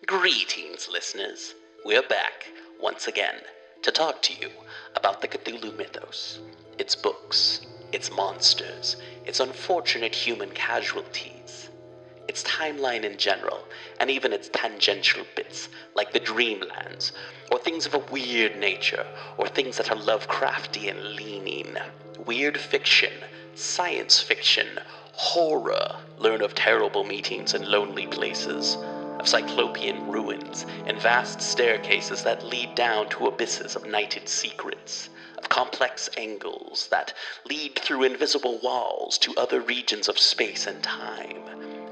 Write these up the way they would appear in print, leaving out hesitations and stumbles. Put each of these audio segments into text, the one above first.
Greetings, listeners. We're back, once again, to talk to you about the Cthulhu mythos, its books, its monsters, its unfortunate human casualties, its timeline in general, and even its tangential bits, like the Dreamlands, or things of a weird nature, or things that are Lovecraftian leaning, weird fiction, science fiction, horror, learn of terrible meetings in lonely places, of cyclopean ruins and vast staircases that lead down to abysses of nighted secrets, of complex angles that lead through invisible walls to other regions of space and time,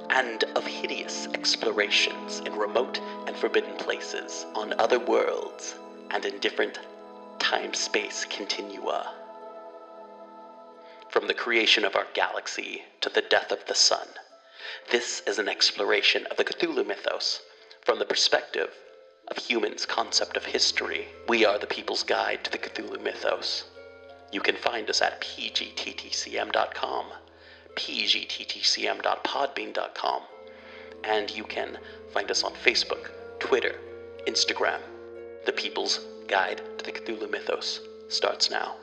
and of hideous explorations in remote and forbidden places, on other worlds, and in different time-space continua. From the creation of our galaxy to the death of the sun, this is an exploration of the Cthulhu mythos from the perspective of humans' concept of history. We are the people's guide to the Cthulhu mythos. You can find us at pgttcm.com, pgttcm.podbean.com, and you can find us on Facebook, Twitter, Instagram. The People's Guide to the Cthulhu mythos starts now.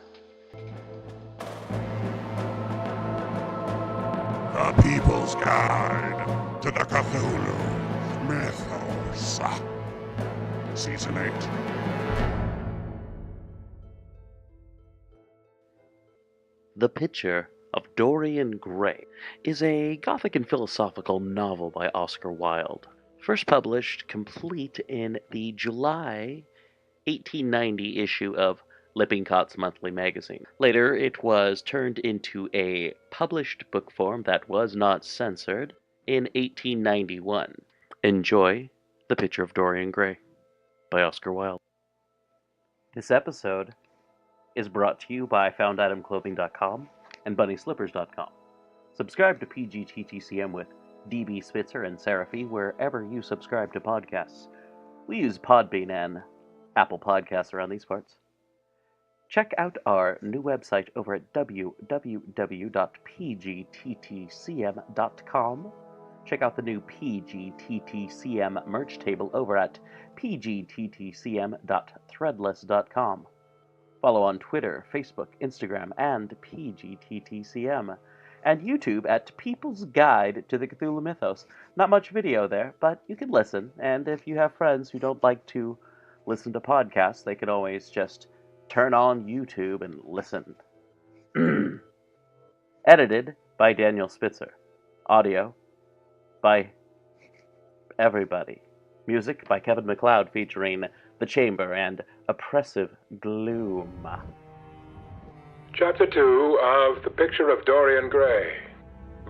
The People's Guide to the Cthulhu Mythos. Season 8. The Picture of Dorian Gray is a Gothic and philosophical novel by Oscar Wilde, first published complete in the July 1890 issue of Lippincott's monthly magazine. Later, it was turned into a published book form that was not censored in 1891. Enjoy The Picture of Dorian Gray by Oscar Wilde. This episode is brought to you by FoundItemClothing.com and BunnySlippers.com. Subscribe to PGTTCM with DB Spitzer and Seraphy wherever you subscribe to podcasts. We use Podbean and Apple Podcasts around these parts. Check out our new website over at www.pgttcm.com. Check out the new PGTTCM merch table over at pgttcm.threadless.com. Follow on Twitter, Facebook, Instagram, and PGTTCM. And YouTube at People's Guide to the Cthulhu Mythos. Not much video there, but you can listen. And if you have friends who don't like to listen to podcasts, they can always just turn on YouTube and listen. Edited by Daniel Spitzer. Audio by everybody. Music by Kevin MacLeod featuring The Chamber and Oppressive Gloom. Chapter 2 of The Picture of Dorian Gray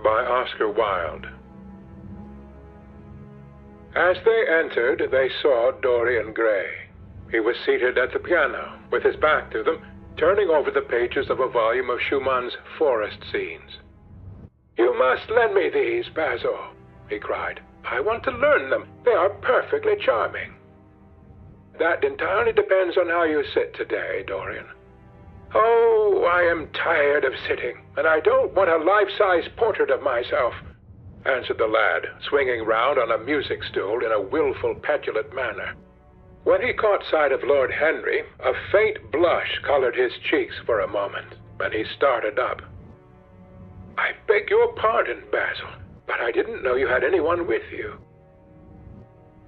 by Oscar Wilde. As they entered, they saw Dorian Gray. He was seated at the piano, with his back to them, turning over the pages of a volume of Schumann's forest scenes. "You must lend me these, Basil," he cried. "I want to learn them. They are perfectly charming." "That entirely depends on how you sit today, Dorian." "Oh, I am tired of sitting, and I don't want a life-size portrait of myself," answered the lad, swinging round on a music stool in a willful, petulant manner. When he caught sight of Lord Henry, a faint blush colored his cheeks for a moment, and he started up. "I beg your pardon, Basil, but I didn't know you had anyone with you."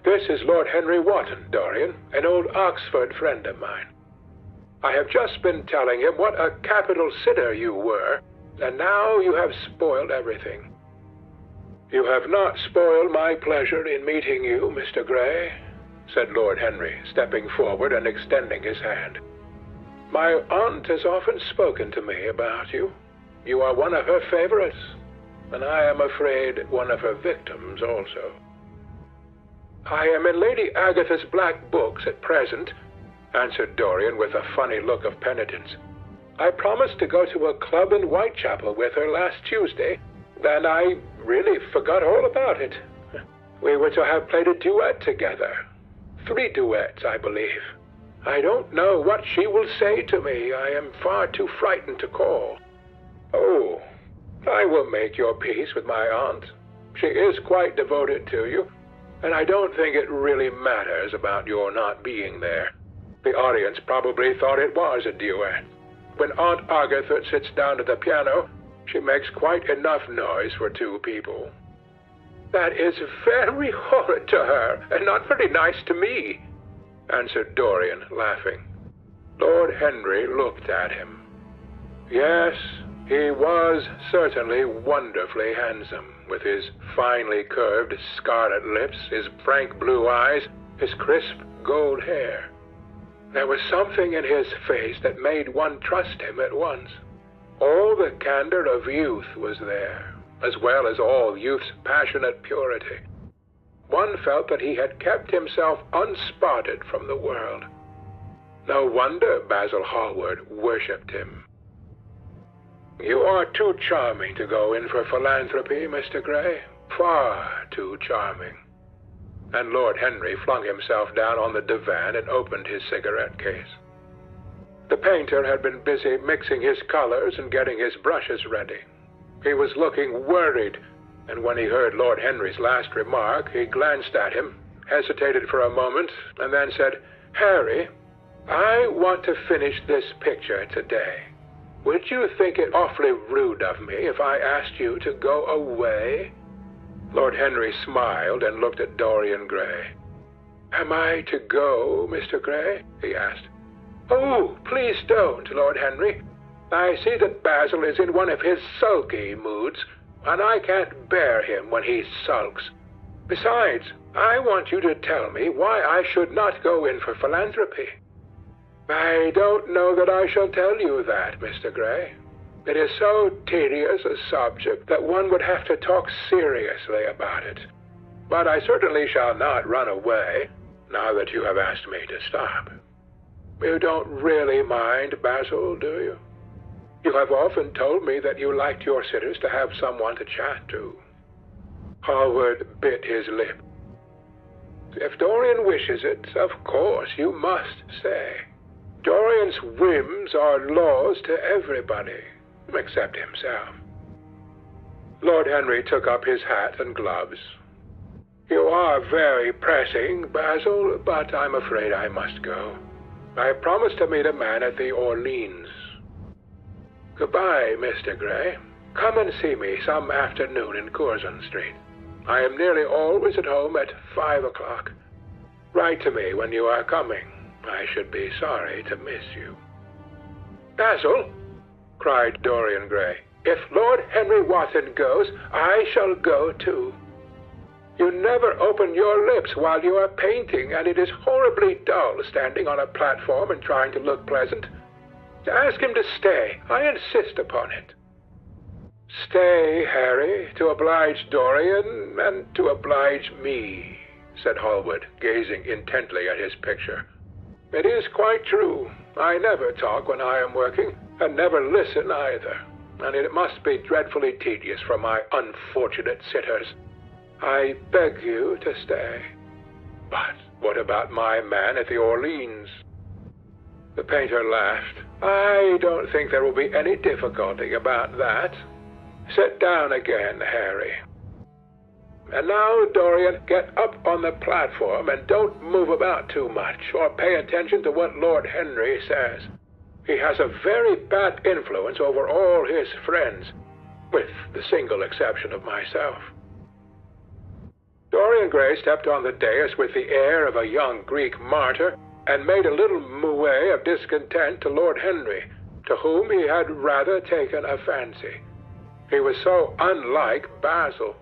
"This is Lord Henry Wotton, Dorian, an old Oxford friend of mine. I have just been telling him what a capital sitter you were, and now you have spoiled everything." "You have not spoiled my pleasure in meeting you, Mr. Gray," said Lord Henry, stepping forward and extending his hand. "My aunt has often spoken to me about you. You are one of her favorites, and I am afraid one of her victims also." "I am in Lady Agatha's black books at present," answered Dorian with a funny look of penitence. "I promised to go to a club in Whitechapel with her last Tuesday, and I really forgot all about it. We were to have played a duet together. 3 duets, I believe. I don't know what she will say to me. I am far too frightened to call." "Oh, I will make your peace with my aunt. She is quite devoted to you. and I don't think it really matters about your not being there. The audience probably thought it was a duet. When Aunt Agatha sits down at the piano, she makes quite enough noise for two people." "That is very horrid to her, and not very nice to me," answered Dorian, laughing. Lord Henry looked at him. Yes, he was certainly wonderfully handsome, with his finely curved scarlet lips, his frank blue eyes, his crisp gold hair. There was something in his face that made one trust him at once. All the candor of youth was there, as well as all youth's passionate purity. One felt that he had kept himself unspotted from the world. No wonder Basil Hallward worshipped him. "You are too charming to go in for philanthropy, Mr. Gray. Far too charming." And Lord Henry flung himself down on the divan and opened his cigarette case. The painter had been busy mixing his colors and getting his brushes ready. He was looking worried, and when he heard Lord Henry's last remark, he glanced at him, hesitated for a moment, and then said, "Harry, I want to finish this picture today. Would you think it awfully rude of me if I asked you to go away?" Lord Henry smiled and looked at Dorian Gray. "Am I to go, Mr. Gray?" he asked. "Oh, please don't, Lord Henry. I see that Basil is in one of his sulky moods, and I can't bear him when he sulks. Besides, I want you to tell me why I should not go in for philanthropy." "I don't know that I shall tell you that, Mr. Gray. It is so tedious a subject that one would have to talk seriously about it. But I certainly shall not run away, now that you have asked me to stop. You don't really mind, Basil, do you? You have often told me that you liked your sitters to have someone to chat to." Hallward bit his lip. "If Dorian wishes it, of course you must stay. Dorian's whims are laws to everybody, except himself." Lord Henry took up his hat and gloves. "You are very pressing, Basil, but I'm afraid I must go. I promised to meet a man at the Orleans. Goodbye, Mr. Gray. Come and see me some afternoon in Curzon Street. I am nearly always at home at 5 o'clock. Write to me when you are coming. I should be sorry to miss you." "Basil," cried Dorian Gray, "if Lord Henry Wotton goes, I shall go too. You never open your lips while you are painting, and it is horribly dull standing on a platform and trying to look pleasant. Ask him to stay. I insist upon it." "Stay, Harry, to oblige Dorian and to oblige me," said Hallward, gazing intently at his picture. "It is quite true. I never talk when I am working, and never listen either, and it must be dreadfully tedious for my unfortunate sitters. I beg you to stay." "But what about my man at the Orleans?" The painter laughed. "I don't think there will be any difficulty about that. Sit down again, Harry. And now, Dorian, get up on the platform and don't move about too much, or pay attention to what Lord Henry says. He has a very bad influence over all his friends, with the single exception of myself." Dorian Gray stepped on the dais with the air of a young Greek martyr, and made a little moue of discontent to Lord Henry, to whom he had rather taken a fancy. He was so unlike Basil.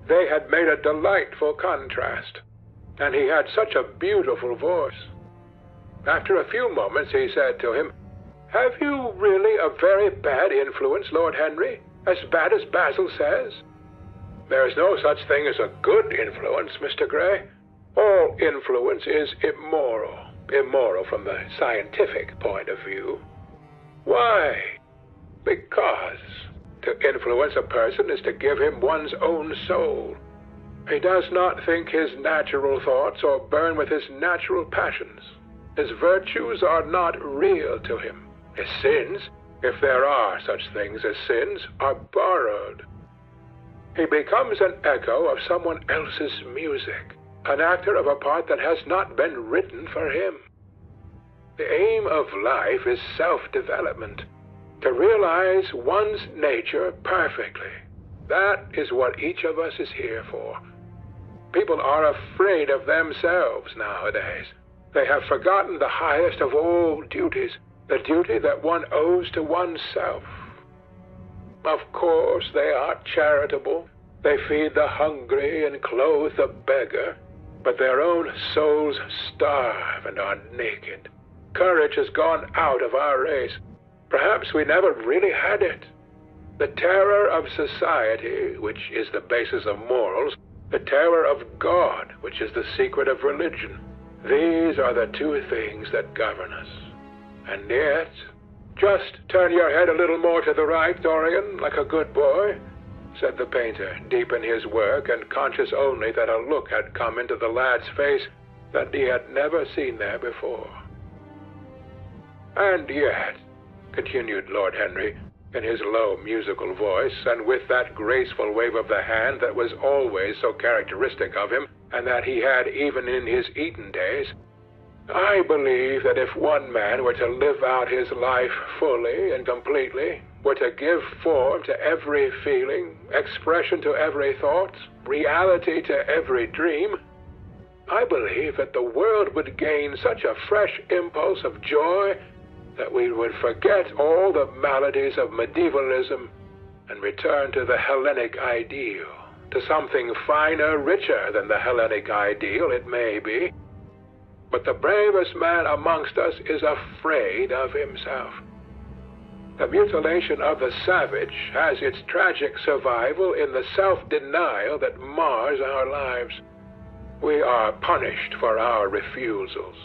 They had made a delightful contrast, and he had such a beautiful voice. After a few moments he said to him, "Have you really a very bad influence, Lord Henry? As bad as Basil says?" "There is no such thing as a good influence, Mr. Gray. All influence is immoral. Immoral from the scientific point of view." "Why?" "Because to influence a person is to give him one's own soul. He does not think his natural thoughts or burn with his natural passions. His virtues are not real to him. His sins, if there are such things as sins, are borrowed. He becomes an echo of someone else's music, an actor of a part that has not been written for him. The aim of life is self-development, to realize one's nature perfectly. That is what each of us is here for. People are afraid of themselves nowadays. They have forgotten the highest of all duties, the duty that one owes to oneself. Of course, they are charitable. They feed the hungry and clothe the beggar, but their own souls starve and are naked. Courage has gone out of our race. Perhaps we never really had it. The terror of society, which is the basis of morals, the terror of God, which is the secret of religion, these are the two things that govern us. And yet, just turn your head a little more to the right, Dorian, like a good boy, said the painter, deep in his work and conscious only that a look had come into the lad's face that he had never seen there before. And yet, continued Lord Henry, in his low musical voice, and with that graceful wave of the hand that was always so characteristic of him, and that he had even in his Eton days, I believe that if one man were to live out his life fully and completely, were to give form to every feeling, expression to every thought, reality to every dream, I believe that the world would gain such a fresh impulse of joy that we would forget all the maladies of medievalism and return to the Hellenic ideal, to something finer, richer than the Hellenic ideal, it may be. But the bravest man amongst us is afraid of himself. The mutilation of the savage has its tragic survival in the self-denial that mars our lives. We are punished for our refusals.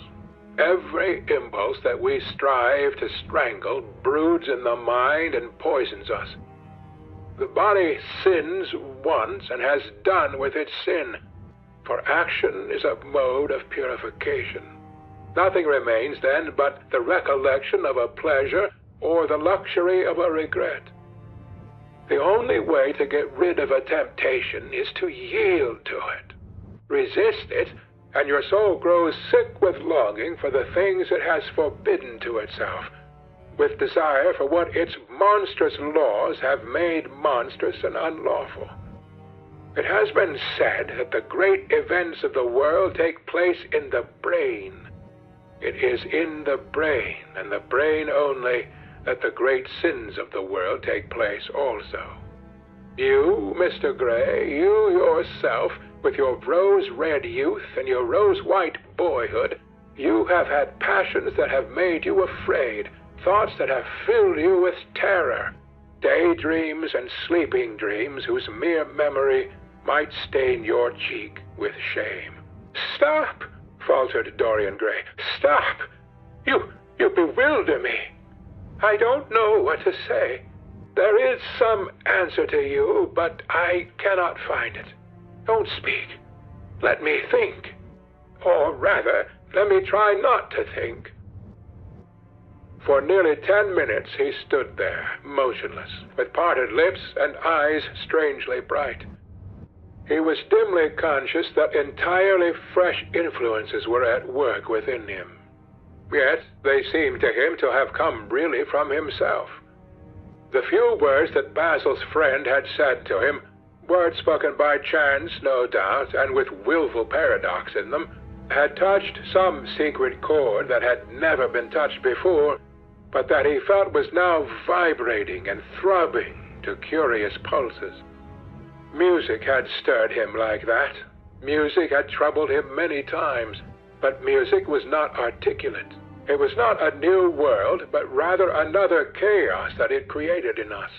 Every impulse that we strive to strangle broods in the mind and poisons us. The body sins once and has done with its sin, for action is a mode of purification. Nothing remains then but the recollection of a pleasure or the luxury of a regret. The only way to get rid of a temptation is to yield to it. Resist it, and your soul grows sick with longing for the things it has forbidden to itself, with desire for what its monstrous laws have made monstrous and unlawful. It has been said that the great events of the world take place in the brain. It is in the brain, and the brain only, that the great sins of the world take place also. You, Mr. Gray, you yourself, with your rose-red youth and your rose-white boyhood, you have had passions that have made you afraid, thoughts that have filled you with terror, daydreams and sleeping dreams whose mere memory might stain your cheek with shame. Stop, faltered Dorian Gray. Stop! You bewilder me. I don't know what to say. There is some answer to you, but I cannot find it. Don't speak. Let me think. Or rather, let me try not to think. For nearly 10 minutes he stood there, motionless, with parted lips and eyes strangely bright. He was dimly conscious that entirely fresh influences were at work within him. Yet they seemed to him to have come really from himself. The few words that Basil's friend had said to him, words spoken by chance, no doubt, and with willful paradox in them, had touched some secret chord that had never been touched before, but that he felt was now vibrating and throbbing to curious pulses. Music had stirred him like that. Music had troubled him many times, but music was not articulate. It was not a new world, but rather another chaos that it created in us.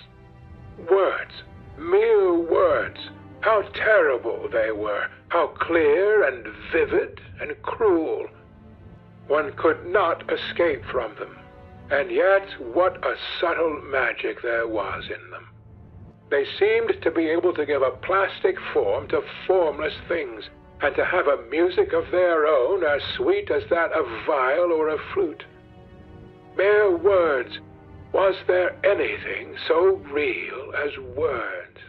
Words, mere words, how terrible they were, how clear and vivid and cruel. One could not escape from them, and yet what a subtle magic there was in them. They seemed to be able to give a plastic form to formless things, and to have a music of their own as sweet as that of viol or a flute. Mere words. Was there anything so real as words?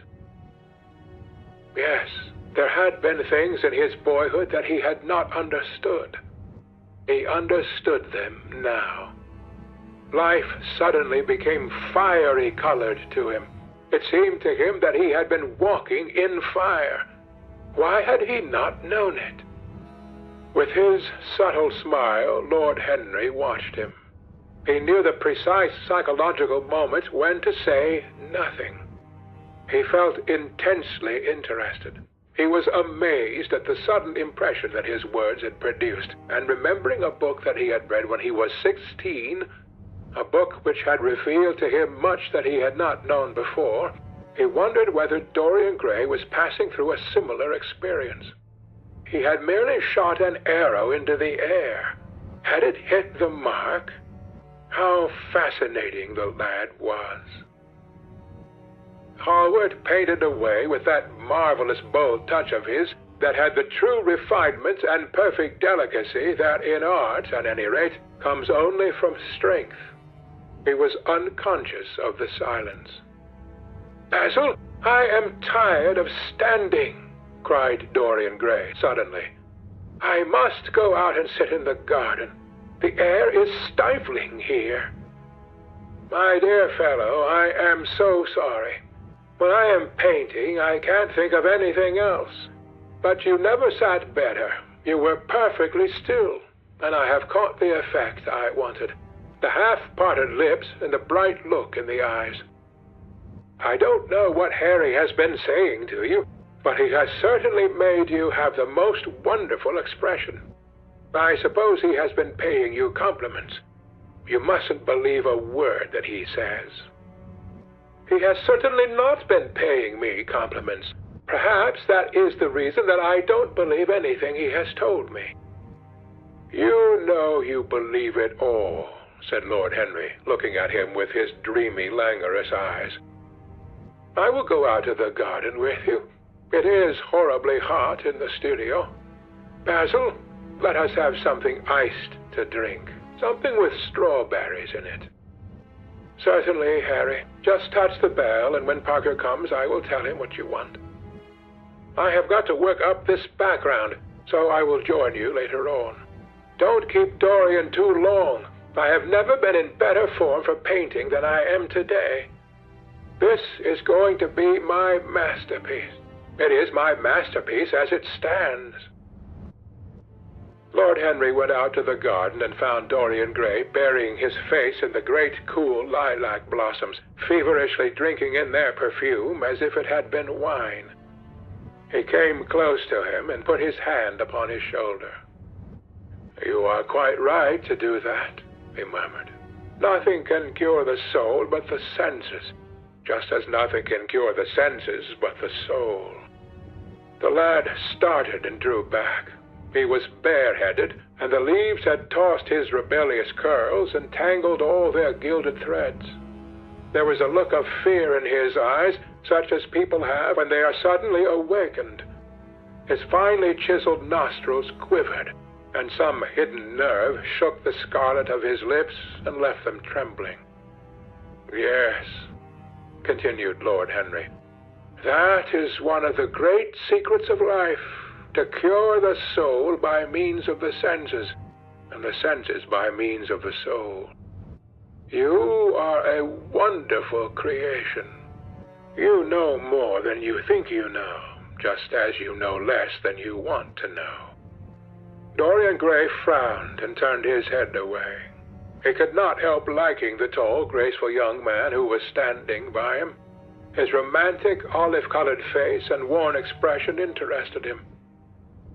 Yes, There had been things in his boyhood that he had not understood. He understood them now. Life suddenly became fiery-colored to him. It seemed to him that he had been walking in fire. Why had he not known it? With his subtle smile, Lord Henry watched him. He knew the precise psychological moment when to say nothing. He felt intensely interested. He was amazed at the sudden impression that his words had produced, and remembering a book that he had read when he was 16, a book which had revealed to him much that he had not known before, he wondered whether Dorian Gray was passing through a similar experience. He had merely shot an arrow into the air. Had it hit the mark? How fascinating the lad was. Hallward painted away with that marvelous bold touch of his that had the true refinement and perfect delicacy that in art, at any rate, comes only from strength. He was unconscious of the silence. "Basil, I am tired of standing," cried Dorian Gray suddenly. "I must go out and sit in the garden. The air is stifling here." "My dear fellow, I am so sorry. When I am painting, I can't think of anything else. But you never sat better. You were perfectly still, and I have caught the effect I wanted. The half-parted lips and the bright look in the eyes. I don't know what Harry has been saying to you, but he has certainly made you have the most wonderful expression. I suppose he has been paying you compliments. You mustn't believe a word that he says." "He has certainly not been paying me compliments. Perhaps that is the reason that I don't believe anything he has told me." "You know you believe it all," said Lord Henry, looking at him with his dreamy, languorous eyes. "I will go out to the garden with you. It is horribly hot in the studio. Basil, let us have something iced to drink, something with strawberries in it." "Certainly, Harry. Just touch the bell, and when Parker comes, I will tell him what you want. I have got to work up this background, so I will join you later on. Don't keep Dorian too long. I have never been in better form for painting than I am today. This is going to be my masterpiece. It is my masterpiece as it stands." Lord Henry went out to the garden and found Dorian Gray burying his face in the great cool lilac blossoms, feverishly drinking in their perfume as if it had been wine. He came close to him and put his hand upon his shoulder. "You are quite right to do that," he murmured. "Nothing can cure the soul but the senses, just as nothing can cure the senses but the soul." The lad started and drew back. He was bareheaded, and the leaves had tossed his rebellious curls and tangled all their gilded threads. There was a look of fear in his eyes, such as people have when they are suddenly awakened. His finely chiseled nostrils quivered, and some hidden nerve shook the scarlet of his lips and left them trembling. "Yes," continued Lord Henry, "that is one of the great secrets of life, to cure the soul by means of the senses, and the senses by means of the soul. You are a wonderful creation. You know more than you think you know, just as you know less than you want to know." Dorian Gray frowned and turned his head away. He could not help liking the tall, graceful young man who was standing by him. His romantic, olive-colored face and worn expression interested him.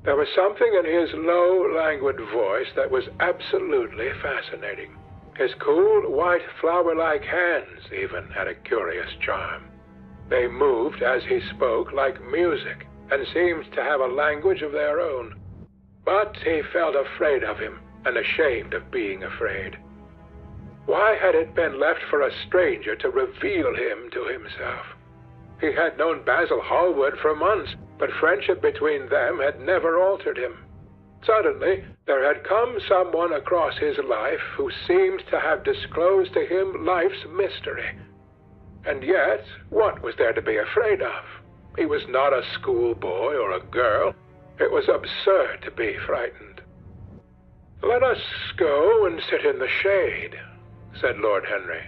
There was something in his low, languid voice that was absolutely fascinating. His cool, white, flower-like hands, even, had a curious charm. They moved, as he spoke, like music, and seemed to have a language of their own. But he felt afraid of him, and ashamed of being afraid. Why had it been left for a stranger to reveal him to himself? He had known Basil Hallward for months, but friendship between them had never altered him. Suddenly, there had come someone across his life who seemed to have disclosed to him life's mystery. And yet, what was there to be afraid of? He was not a schoolboy or a girl. It was absurd to be frightened. "Let us go and sit in the shade," said Lord Henry.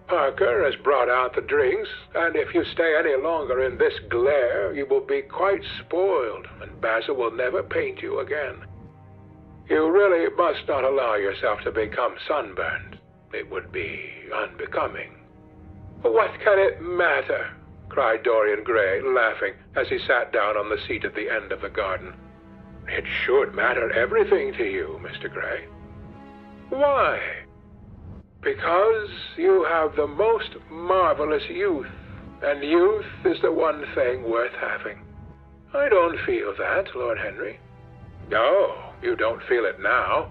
"Parker has brought out the drinks, and if you stay any longer in this glare, you will be quite spoiled, and Basil will never paint you again. You really must not allow yourself to become sunburned. It would be unbecoming." "What can it matter?" cried Dorian Gray, laughing, as he sat down on the seat at the end of the garden. "It should matter everything to you, Mr. Gray." "Why?" "Because you have the most marvelous youth, and youth is the one thing worth having." "I don't feel that, Lord Henry." "No, you don't feel it now.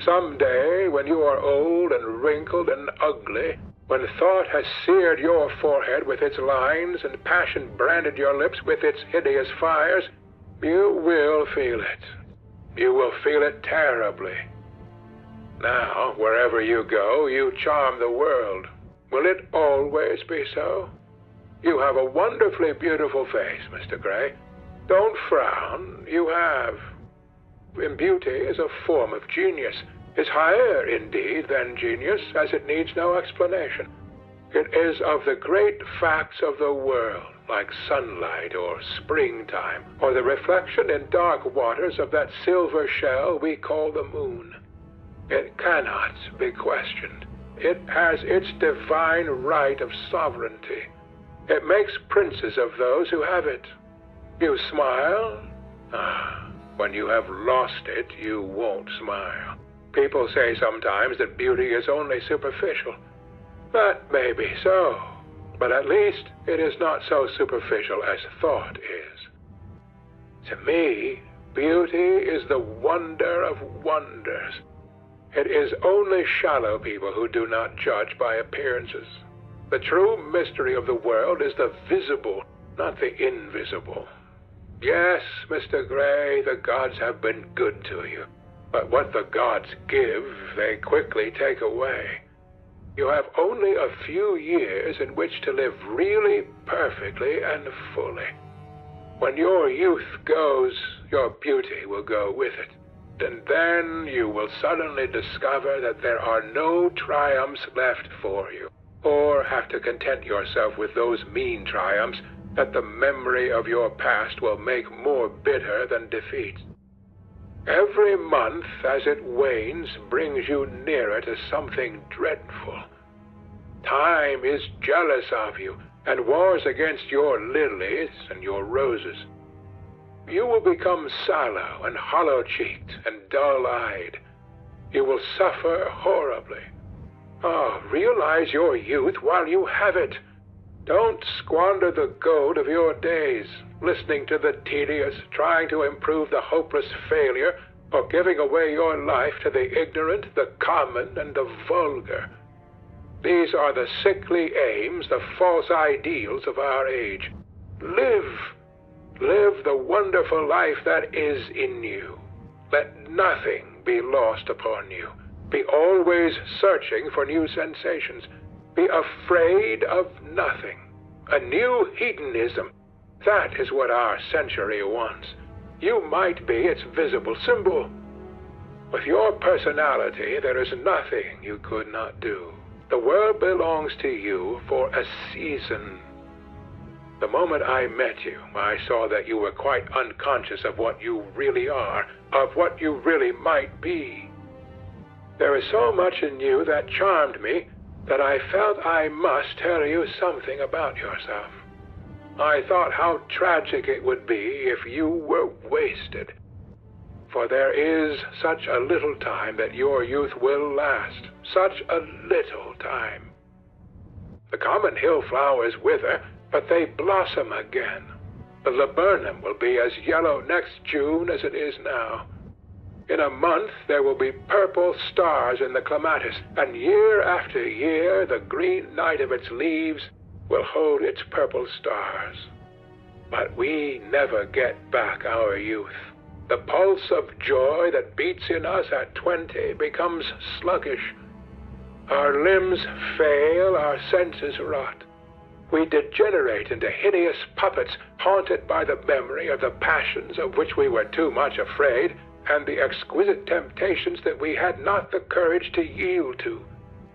Some day, when you are old and wrinkled and ugly, when thought has seared your forehead with its lines and passion branded your lips with its hideous fires, you will feel it. You will feel it terribly. Now, wherever you go, you charm the world. Will it always be so? You have a wonderfully beautiful face, Mr. Gray. Don't frown. You have. And beauty is a form of genius. Is higher, indeed, than genius, as it needs no explanation. It is of the great facts of the world, like sunlight or springtime, or the reflection in dark waters of that silver shell we call the moon. It cannot be questioned. It has its divine right of sovereignty. It makes princes of those who have it. You smile? When you have lost it, you won't smile. People say sometimes that beauty is only superficial. That may be so, but at least it is not so superficial as thought is. To me, beauty is the wonder of wonders. It is only shallow people who do not judge by appearances. The true mystery of the world is the visible, not the invisible. Yes, Mr. Gray, the gods have been good to you. But what the gods give, they quickly take away. You have only a few years in which to live really perfectly and fully. When your youth goes, your beauty will go with it. And then you will suddenly discover that there are no triumphs left for you, or have to content yourself with those mean triumphs that the memory of your past will make more bitter than defeat. Every month as it wanes brings you nearer to something dreadful. Time is jealous of you and wars against your lilies and your roses. You will become sallow and hollow-cheeked and dull-eyed. You will suffer horribly. Realize your youth while you have it. Don't squander the gold of your days, listening to the tedious, trying to improve the hopeless failure, or giving away your life to the ignorant, the common, and the vulgar. These are the sickly aims, the false ideals of our age. Live the wonderful life that is in you. Let nothing be lost upon you. Be always searching for new sensations. Be afraid of nothing. A new hedonism. That is what our century wants. You might be its visible symbol. With your personality, there is nothing you could not do. The world belongs to you for a season. The moment I met you, I saw that you were quite unconscious of what you really are, of what you really might be. There is so much in you that charmed me that I felt I must tell you something about yourself. I thought how tragic it would be if you were wasted. For there is such a little time that your youth will last, such a little time. The common hill flowers wither, but they blossom again. The laburnum will be as yellow next June as it is now. In a month there will be purple stars in the clematis, and year after year the green night of its leaves will hold its purple stars. But we never get back our youth. The pulse of joy that beats in us at 20 becomes sluggish. Our limbs fail, our senses rot. we degenerate into hideous puppets haunted by the memory of the passions of which we were too much afraid and the exquisite temptations that we had not the courage to yield to.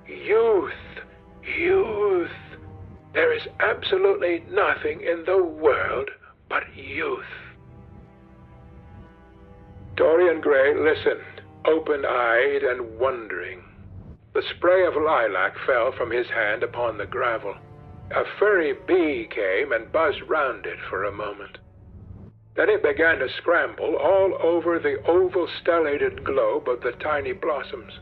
Youth! Youth! There is absolutely nothing in the world but youth. Dorian Gray listened, open-eyed and wondering. The spray of lilac fell from his hand upon the gravel. A furry bee came and buzzed round it for a moment. Then it began to scramble all over the oval stellated globe of the tiny blossoms.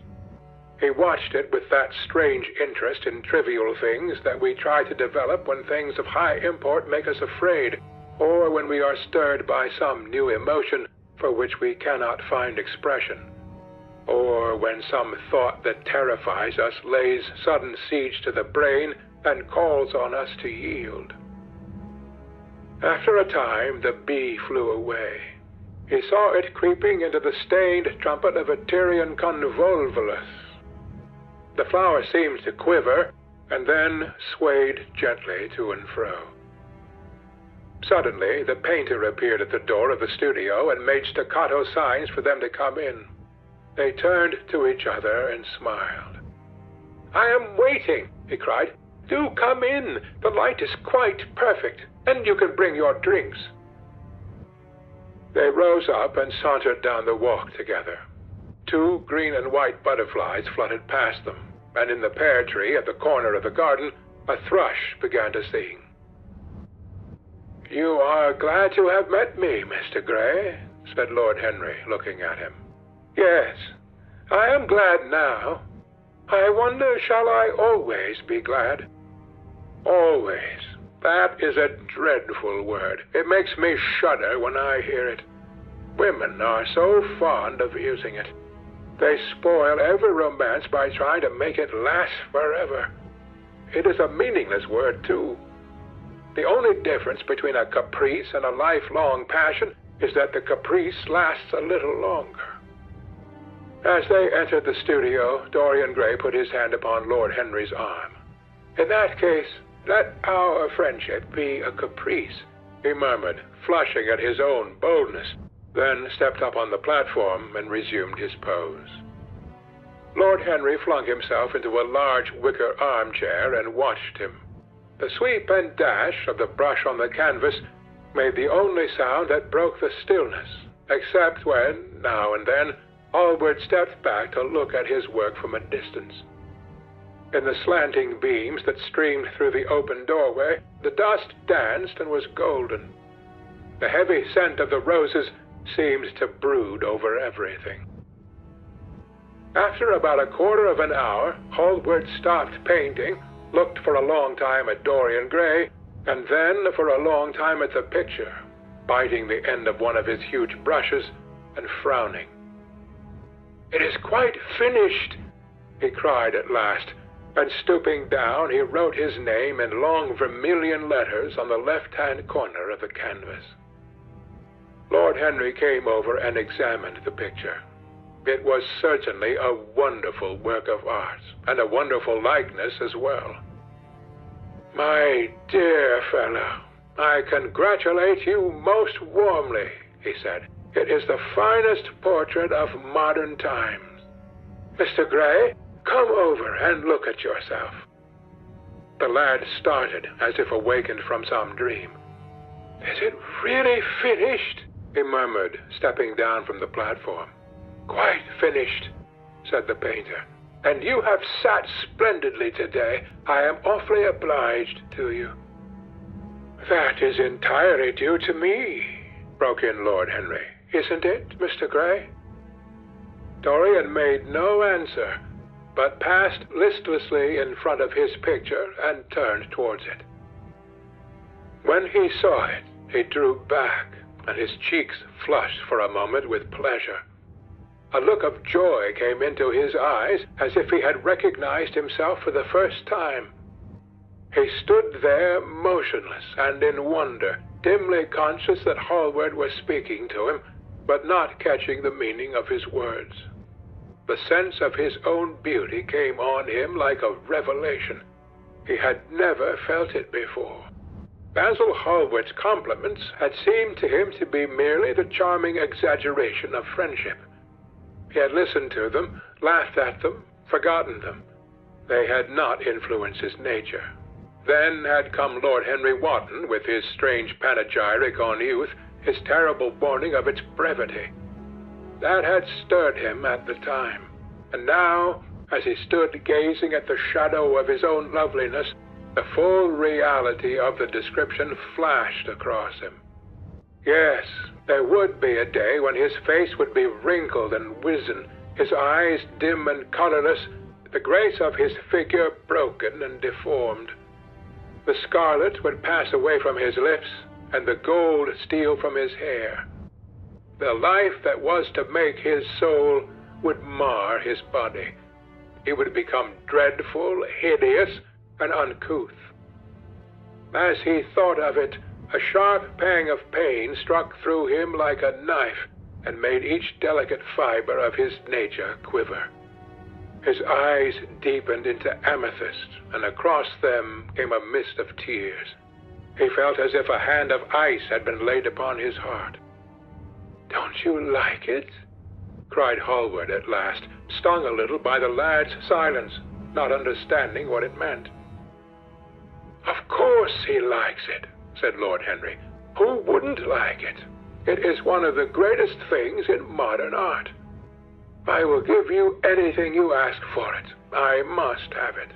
He watched it with that strange interest in trivial things that we try to develop when things of high import make us afraid, or when we are stirred by some new emotion for which we cannot find expression, or when some thought that terrifies us lays sudden siege to the brain and calls on us to yield. After a time, the bee flew away. He saw it creeping into the stained trumpet of a Tyrian convolvulus. The flower seemed to quiver, and then swayed gently to and fro. Suddenly, the painter appeared at the door of the studio and made staccato signs for them to come in. They turned to each other and smiled. "I am waiting," he cried. "Do come in. The light is quite perfect, and you can bring your drinks." They rose up and sauntered down the walk together. 2 green and white butterflies fluttered past them, and in the pear tree at the corner of the garden, a thrush began to sing. "You are glad to have met me, Mr. Gray," said Lord Henry, looking at him. "Yes, I am glad now. I wonder, shall I always be glad?" "Always. That is a dreadful word. It makes me shudder when I hear it. Women are so fond of using it. They spoil every romance by trying to make it last forever. It is a meaningless word, too. The only difference between a caprice and a lifelong passion is that the caprice lasts a little longer." As they entered the studio, Dorian Gray put his hand upon Lord Henry's arm. "In that case, let our friendship be a caprice," he murmured, flushing at his own boldness, then stepped up on the platform and resumed his pose. Lord Henry flung himself into a large wicker armchair and watched him. The sweep and dash of the brush on the canvas made the only sound that broke the stillness, except when, now and then, Hallward stepped back to look at his work from a distance. In the slanting beams that streamed through the open doorway, the dust danced and was golden. The heavy scent of the roses seemed to brood over everything. After about a quarter of an hour, Hallward stopped painting, looked for a long time at Dorian Gray, and then for a long time at the picture, biting the end of one of his huge brushes and frowning. "It is quite finished," he cried at last, and stooping down he wrote his name in long vermilion letters on the left-hand corner of the canvas. Lord Henry came over and examined the picture. It was certainly a wonderful work of art, and a wonderful likeness as well. "My dear fellow, I congratulate you most warmly," he said. "It is the finest portrait of modern times. Mr. Gray, come over and look at yourself." The lad started as if awakened from some dream. "Is it really finished?" he murmured, stepping down from the platform. "Quite finished," said the painter. "And you have sat splendidly today. I am awfully obliged to you." "That is entirely due to me," broke in Lord Henry. "Isn't it, Mr. Gray?" Dorian made no answer, but passed listlessly in front of his picture and turned towards it. When he saw it, he drew back, and his cheeks flushed for a moment with pleasure. A look of joy came into his eyes, as if he had recognized himself for the first time. He stood there motionless and in wonder, dimly conscious that Hallward was speaking to him, but not catching the meaning of his words. The sense of his own beauty came on him like a revelation. He had never felt it before. Basil Hallward's compliments had seemed to him to be merely the charming exaggeration of friendship. He had listened to them, laughed at them, forgotten them. They had not influenced his nature. Then had come Lord Henry Wotton with his strange panegyric on youth, his terrible warning of its brevity. That had stirred him at the time, and now, as he stood gazing at the shadow of his own loveliness, the full reality of the description flashed across him. Yes, there would be a day when his face would be wrinkled and wizen, his eyes dim and colorless, the grace of his figure broken and deformed. The scarlet would pass away from his lips, and the gold steal from his hair. The life that was to make his soul would mar his body. He would become dreadful, hideous, and uncouth. As he thought of it, a sharp pang of pain struck through him like a knife and made each delicate fiber of his nature quiver. His eyes deepened into amethyst, and across them came a mist of tears. He felt as if a hand of ice had been laid upon his heart. "Don't you like it?" cried Hallward at last, stung a little by the lad's silence, not understanding what it meant. "Of course he likes it," said Lord Henry. "Who wouldn't like it? It is one of the greatest things in modern art. I will give you anything you ask for it. I must have it."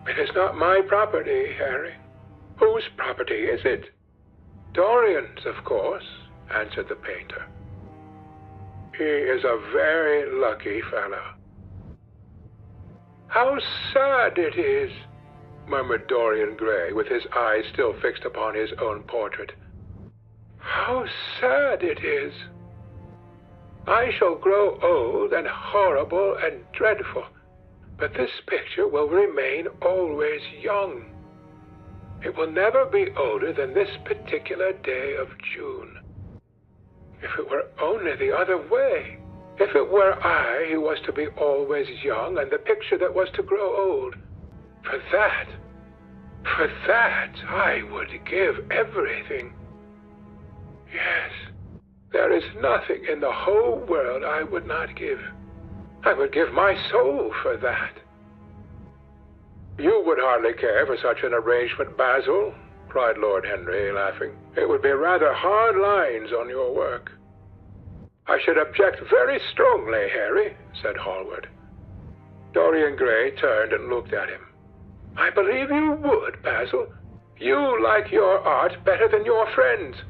"It is not my property, Harry." "Whose property is it?" "Dorian's, of course," answered the painter. "He is a very lucky fellow." "How sad it is," murmured Dorian Gray, with his eyes still fixed upon his own portrait. "How sad it is. I shall grow old and horrible and dreadful, but this picture will remain always young. It will never be older than this particular day of June. If it were only the other way, if it were I who was to be always young and the picture that was to grow old, for that I would give everything. Yes, there is nothing in the whole world I would not give. I would give my soul for that." "You would hardly care for such an arrangement, Basil," cried Lord Henry, laughing. "It would be rather hard lines on your work." "I should object very strongly, Harry," said Hallward. Dorian Gray turned and looked at him. "I believe you would, Basil. You like your art better than your friends.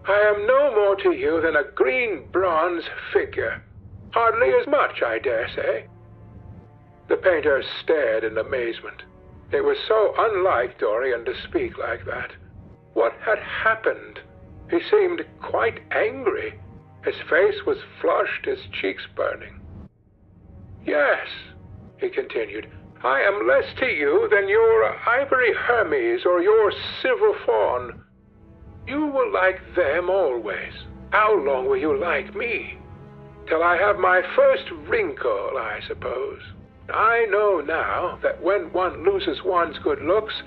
I am no more to you than a green bronze figure. Hardly as much, I dare say." The painter stared in amazement. It was so unlike Dorian to speak like that. What had happened? He seemed quite angry. His face was flushed, his cheeks burning. "Yes," he continued, "I am less to you than your ivory Hermes or your silver fawn. You will like them always. How long will you like me? Till I have my first wrinkle, I suppose. I know now that when one loses one's good looks,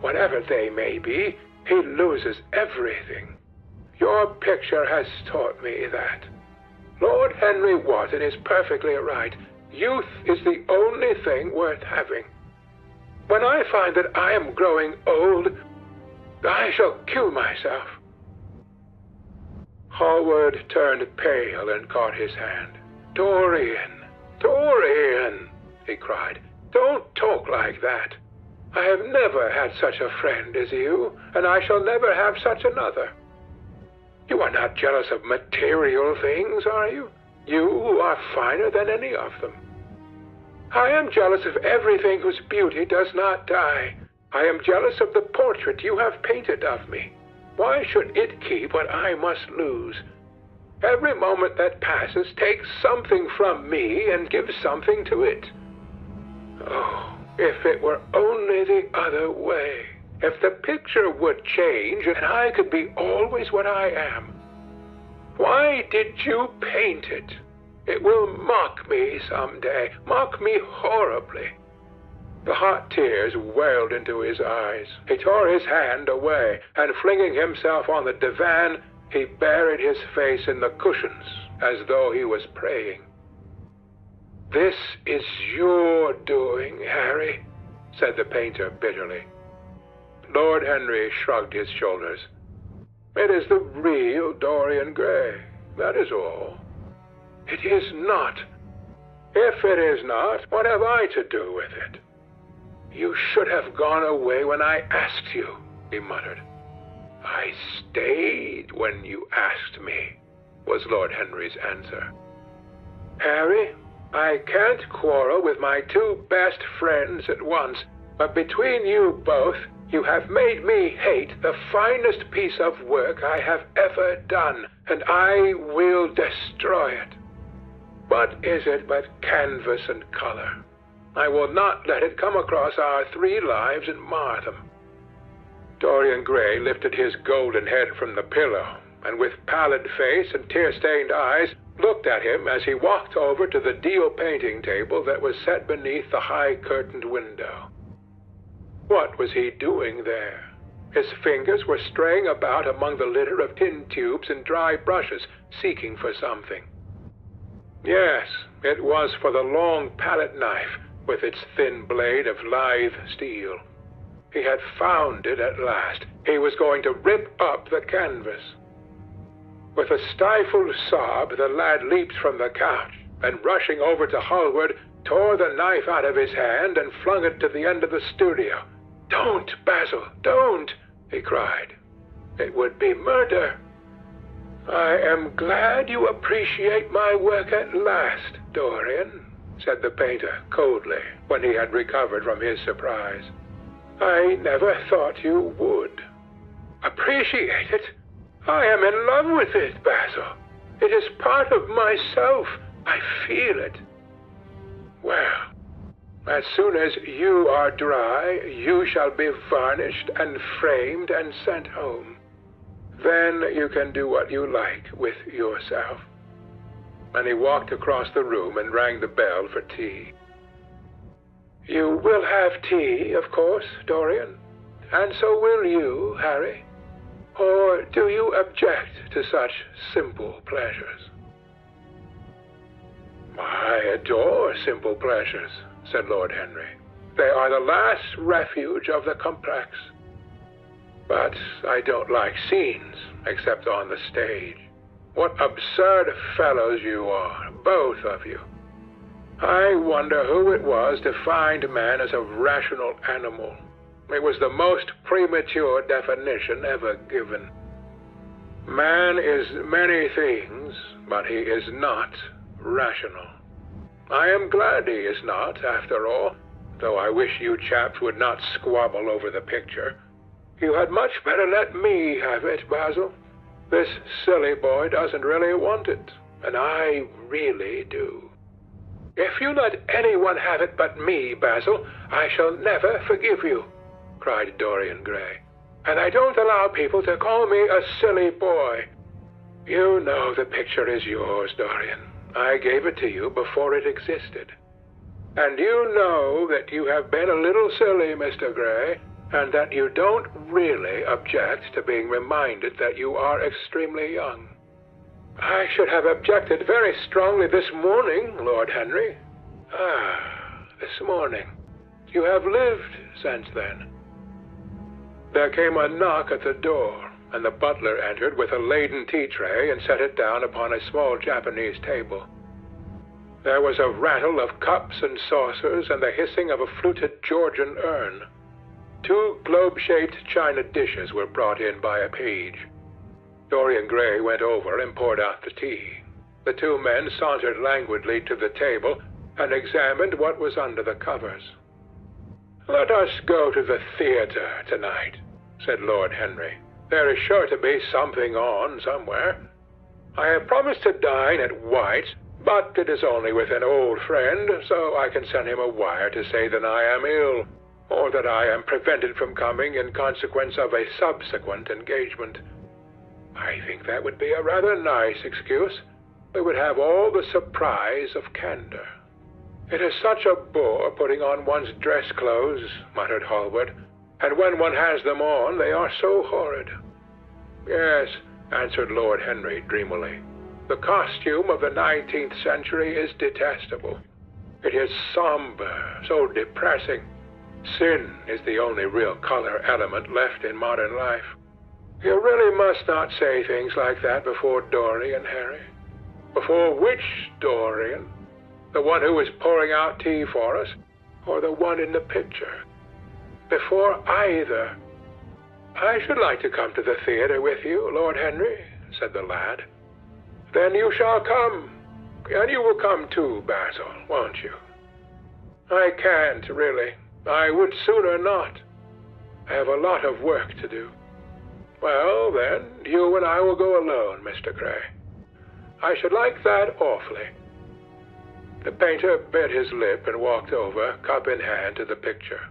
whatever they may be, he loses everything. Your picture has taught me that. Lord Henry Wotton is perfectly right. Youth is the only thing worth having. When I find that I am growing old, I shall kill myself." Hallward turned pale and caught his hand. "Dorian, Dorian," he cried, "don't talk like that. I have never had such a friend as you, and I shall never have such another. You are not jealous of material things, are you? You who are finer than any of them. I am jealous of everything whose beauty does not die. I am jealous of the portrait you have painted of me. Why should it keep what I must lose? Every moment that passes takes something from me and gives something to it. Oh, if it were only the other way. If the picture would change and I could be always what I am. Why did you paint it? It will mock me someday, mock me horribly. The hot tears welled into his eyes. He tore his hand away, and flinging himself on the divan, he buried his face in the cushions as though he was praying. "This is your doing, Harry," said the painter bitterly. Lord Henry shrugged his shoulders. "It is the real Dorian Gray, that is all." "It is not." "If it is not, what have I to do with it?" "You should have gone away when I asked you," he muttered. "I stayed when you asked me," was Lord Henry's answer. "Harry, I can't quarrel with my two best friends at once, but between you both, you have made me hate the finest piece of work I have ever done, and I will destroy it. What is it but canvas and color? I will not let it come across our 3 lives and mar them." Dorian Gray lifted his golden head from the pillow, and with pallid face and tear-stained eyes, looked at him as he walked over to the deal painting table that was set beneath the high-curtained window. What was he doing there? His fingers were straying about among the litter of tin tubes and dry brushes, seeking for something. Yes, it was for the long palette knife, with its thin blade of lithe steel. He had found it at last. He was going to rip up the canvas. With a stifled sob, the lad leaped from the couch, and rushing over to Hallward, tore the knife out of his hand and flung it to the end of the studio. "Don't, Basil, don't!" he cried. "It would be murder." "I am glad you appreciate my work at last, Dorian," said the painter coldly, when he had recovered from his surprise. "I never thought you would." "Appreciate it? I am in love with it, Basil. It is part of myself. I feel it." "Well, as soon as you are dry, you shall be varnished and framed and sent home. Then you can do what you like with yourself." And he walked across the room and rang the bell for tea. "You will have tea, of course, Dorian, and so will you, Harry. Or do you object to such simple pleasures?" "I adore simple pleasures," said Lord Henry. "They are the last refuge of the complex. But I don't like scenes, except on the stage. What absurd fellows you are, both of you. I wonder who it was defined man as a rational animal. It was the most premature definition ever given. Man is many things, but he is not rational. I am glad he is not, after all, though I wish you chaps would not squabble over the picture. You had much better let me have it, Basil. This silly boy doesn't really want it, and I really do." "If you let anyone have it but me, Basil, I shall never forgive you," cried Dorian Gray. "And I don't allow people to call me a silly boy. You know the picture is yours, Dorian. I gave it to you before it existed. And you know that you have been a little silly, Mr. Gray, and that you don't really object to being reminded that you are extremely young." "I should have objected very strongly this morning, Lord Henry." "Ah, this morning. You have lived since then." There came a knock at the door, and the butler entered with a laden tea tray and set it down upon a small Japanese table. There was a rattle of cups and saucers and the hissing of a fluted Georgian urn. 2 globe-shaped china dishes were brought in by a page. Dorian Gray went over and poured out the tea. The 2 men sauntered languidly to the table and examined what was under the covers. "Let us go to the theater tonight," said Lord Henry. "There is sure to be something on somewhere. I have promised to dine at White's, but it is only with an old friend, so I can send him a wire to say that I am ill, or that I am prevented from coming in consequence of a subsequent engagement. I think that would be a rather nice excuse. We would have all the surprise of candor." "It is such a bore putting on one's dress clothes," muttered Hallward, "and when one has them on, they are so horrid." "Yes," answered Lord Henry dreamily. "The costume of the 19th century is detestable. It is somber, so depressing. Sin is the only real color element left in modern life. You really must not say things like that before Dorian, Harry. Before which Dorian? The one who is pouring out tea for us, or the one in the picture? Before either. "I should like to come to the theater with you, Lord Henry," said the lad. "Then you shall come, and you will come too, Basil, won't you?" "I can't, really. I would sooner not. I have a lot of work to do." "Well, then, you and I will go alone, Mr. Gray. I should like that awfully." The painter bit his lip and walked over, cup in hand, to the picture.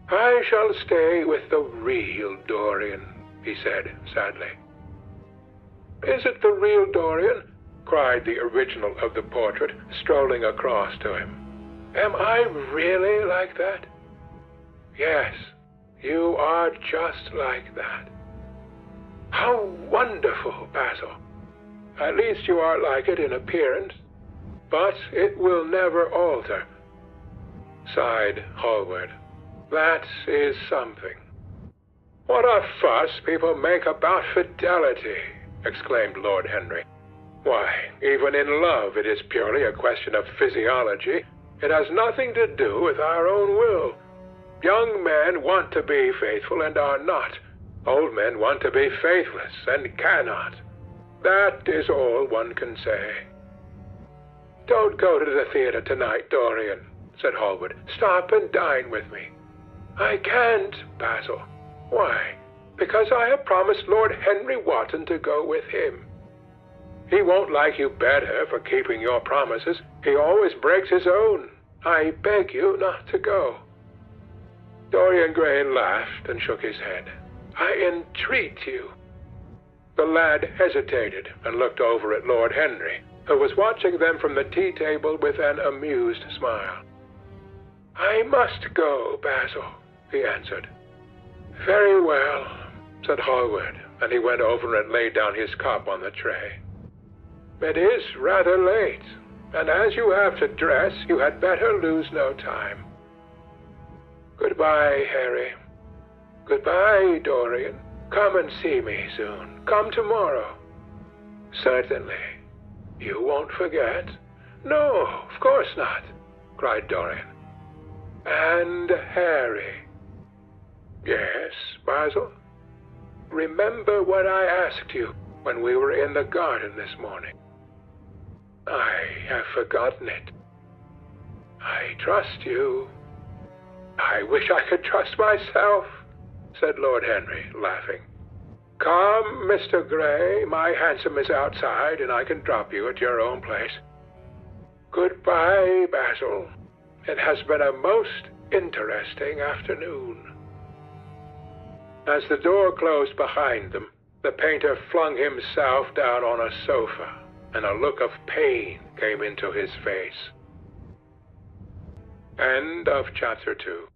"I shall stay with the real Dorian," he said sadly. "Is it the real Dorian?" cried the original of the portrait, strolling across to him. "Am I really like that?" "Yes, you are just like that." "How wonderful, Basil! At least you are like it in appearance. But it will never alter," sighed Hallward. "That is something." "What a fuss people make about fidelity!" exclaimed Lord Henry. "Why, even in love it is purely a question of physiology. It has nothing to do with our own will. Young men want to be faithful and are not. Old men want to be faithless and cannot. That is all one can say." "Don't go to the theater tonight, Dorian," said Hallward. "Stop and dine with me." "I can't, Basil." "Why?" "Because I have promised Lord Henry Wotton to go with him." "He won't like you better for keeping your promises. He always breaks his own. I beg you not to go." Dorian Gray laughed and shook his head. "I entreat you." The lad hesitated and looked over at Lord Henry, who was watching them from the tea-table with an amused smile. "I must go, Basil," he answered. "Very well," said Hallward, and he went over and laid down his cup on the tray. "It is rather late, and as you have to dress, you had better lose no time. Goodbye, Harry. Goodbye, Dorian. Come and see me soon. Come tomorrow." "Certainly. You won't forget?" "No, of course not," cried Dorian. "And Harry." "Yes, Basil?" "Remember what I asked you when we were in the garden this morning?" "I have forgotten it." "I trust you." "I wish I could trust myself," said Lord Henry, laughing. "Come, Mr. Gray, my hansom is outside, and I can drop you at your own place. Goodbye, Basil. It has been a most interesting afternoon." As the door closed behind them, the painter flung himself down on a sofa, and a look of pain came into his face. End of chapter 2.